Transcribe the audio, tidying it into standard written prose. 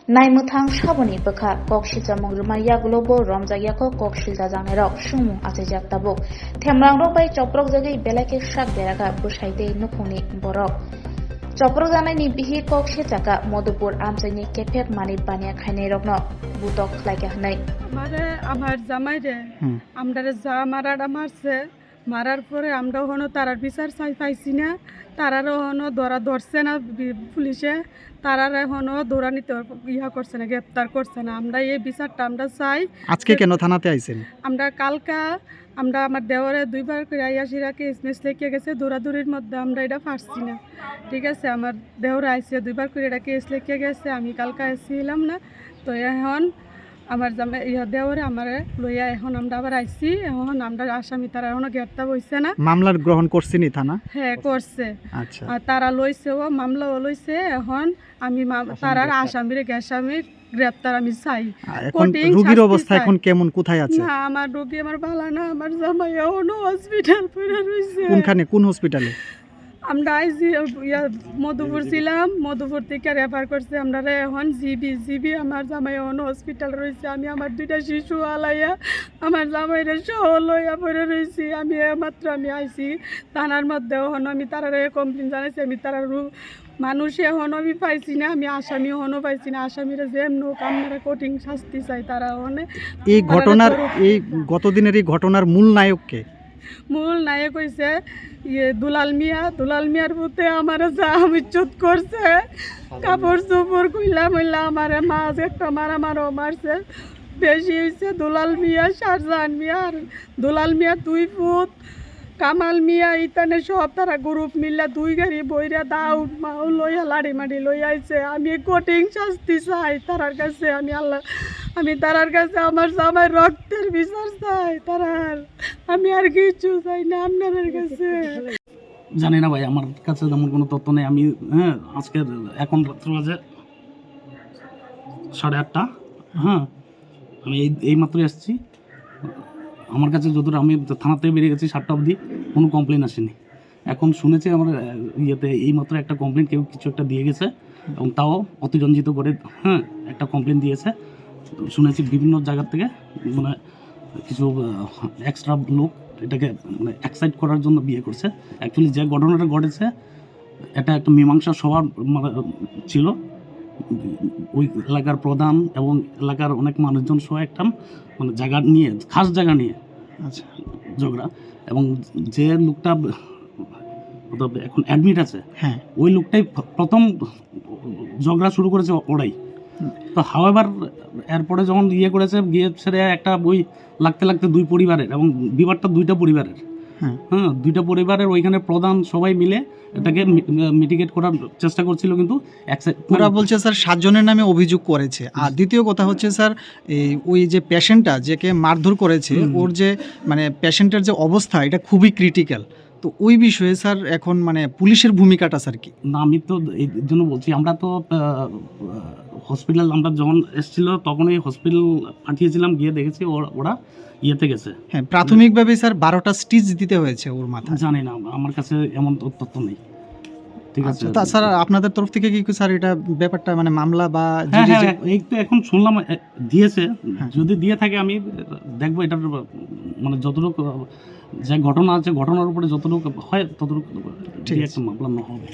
Naimutang Shaboni Baka, Kokshita Mongrumaria Globo, Romzayako, Kokshita Zanero, Shumu, Asajak Tabo, Temrango by Choprok Zagi, Belake Shak Deraga, Bushaide, Nukuni, Borok. Choprok Zanani Bihi Kokshitaka, Modupur Amsani, Kepet Mani Bania Kanerogno, Butok like a night. Mare Amar Zamaide, Amdare Zamara Amarse. মারার পরে আমরাও হনো তারার বিচার চাই পাইছি না তারারও হনো ধরা ধরছে না পুলিশে তারার হনো ধরা নিতে ইয়া করছে না গ্রেপ্তার করছে না আমরা এই বিচারটা আমরা চাই আজকে কেন থানাতে আইছেন আমরা কালকা আমরা আমার দেওয়ারে দুইবার করে আইয়াসিরা কেস মেস লিখে গেছে দৌড়াদৌড়ির মধ্যে আমরা এটা পারছি না ঠিক আছে আমার দেওয়ারে আইসে দুইবার করে এটা কেস লিখে গেছে আমি কালকা আসছিলাম না তো এখন আমার জামাই দেওয়ারে আমার লইয়া এখন আমরা আবার আইছি এখন আমরা আসামি তারা এখনো গ্রেপ্তার হইছে না মামলার গ্রহণ করছেনি থানা হ্যাঁ করছে আচ্ছা আর তারা লইছেও মামলাও লইছে এখন আমি তারার আসামির গ্রেপ্তার আমি চাই এখন রোগীর অবস্থা এখন কেমন কোথায় আছে না আমার রোগী আমার ভালো না আমার জামাই এখনো হসপিটাল পড়ে রইছে কোন হসপিটালে আমরা আইজি মধুপুর ছিলাম মধুপুর থেকে রেফার করছে আমরা এখন জিবি আমার জামাই এখন হসপিটাল রয়েছে আমি আমার দুইটা শিশু আলাইয়া আমার জামাইরে সহ লইয়া পড়ে রয়েছি আমি মাত্র আমি আইছি থানার মধ্যে এখন আমি তারা কমপ্লেন জানাইছি আমি তারা মানুষ এখন আমি পাইছি না আমি আসামি এখনও পাইছি না আসামিরা যেমন আপনারা কঠিন শাস্তি চাই তারা অনেক এই ঘটনার এই গতদিনের এই ঘটনার মূল নায়ককে মূল নায়ক হয়েছে দুলাল মিয়ার পুতে আমার যা ইজ্জত করছে কাপড় চোপড় কইলা মইলা আমার মাছ একটা মারামারও মারছে বেশি হয়েছে দুলাল মিয়া শাহজাহান মিয়া আর দুলাল মিয়া 2 ফুট কামাল মিয়া ইতানে সব তারা গ্রুপ মিললা 2 গাড়ি বইরা দাউদ মাও লইয়া লাড়ি মাড়ি লই আইছে আমি কঠিন শাস্তি চাই তারার কাছে আমি তারার কাছে আমার জামাই রক্তের বিচার চাই তারার আমি আর কিছু চাই না আপনাদের কাছে জানি না ভাই আমার কাছে তেমন কোনো তথ্য নেই আমি আজকে এখন রাত্র বাজে 8:30 আমি এই মাত্র এসেছি আমার কাছে যতটা আমি থানাতে বেরিয়ে গেছি 7টা অবধি কোনো কমপ্লেন আসেনি এখন শুনেছি আমার ইয়েতে এইমাত্র একটা কমপ্লেন কেউ কিছু একটা দিয়ে গেছে এবং তাও অতিরঞ্জিত করে একটা কমপ্লেন দিয়েছে শুনেছি বিভিন্ন জায়গার থেকে মানে কিছু এক্সট্রা লোক এটাকে মানে এক্সাইট করার জন্য বিয়ে করছে অ্যাকচুয়ালি যে ঘটনাটা ঘটেছে এটা একটা মীমাংসা সভা ছিল ওই এলাকার প্রধান এবং এলাকার অনেক মানুষজন সহ একটা মানে জায়গা নিয়ে খাস জায়গা নিয়ে আচ্ছা ঝগড়া এবং যে লোকটা এখন অ্যাডমিট আছে ওই লোকটাই প্রথম ঝগড়া শুরু করেছে ওরাই তো হাওয়ার এরপরে যখন করেছে গিয়ে ছেড়ে একটা বই লাগতে 2 পরিবারের এবং বিবাদটা 2টা পরিবারের দুইটা পরিবারের ওইখানে প্রধান সবাই মিলে এটাকে মিটিগেট করার চেষ্টা করছিল কিন্তু ওরা বলছে স্যার 7 জনের নামে অভিযোগ করেছে আর দ্বিতীয় কথা হচ্ছে স্যার ওই যে পেশেন্টটা যাকে মারধর করেছে ওর যে মানে পেশেন্টের যে অবস্থা এটা খুবই ক্রিটিক্যাল তো ওই বিষয়ে স্যার এখন মানে পুলিশের ভূমিকাটা স্যার কি না আমি তো এই জন্য বলছি আমরা তো হসপিটাল আমরা যখন এসেছিল তখনই হসপিটাল পাঠিয়েছিলাম গিয়ে দেখেছি ওরা ইয়েতে গেছে প্রাথমিকভাবে স্যার 12টা স্টিচ দিতে হয়েছে ওর মাথায় জানি না আমার কাছে এমন তথ্য নেই ঠিক আছে তা স্যার আপনাদের তরফ থেকে কি স্যার এটা ব্যাপারটা মানে মামলা বা এই তো এখন শুনলাম দিয়েছে যদি দিয়ে থাকে আমি দেখবো এটার মানে যতটুকু যে ঘটনা আছে ঘটনার উপরে যতটুকু হয় ততটুকু ঠিক আছে মামলা হবে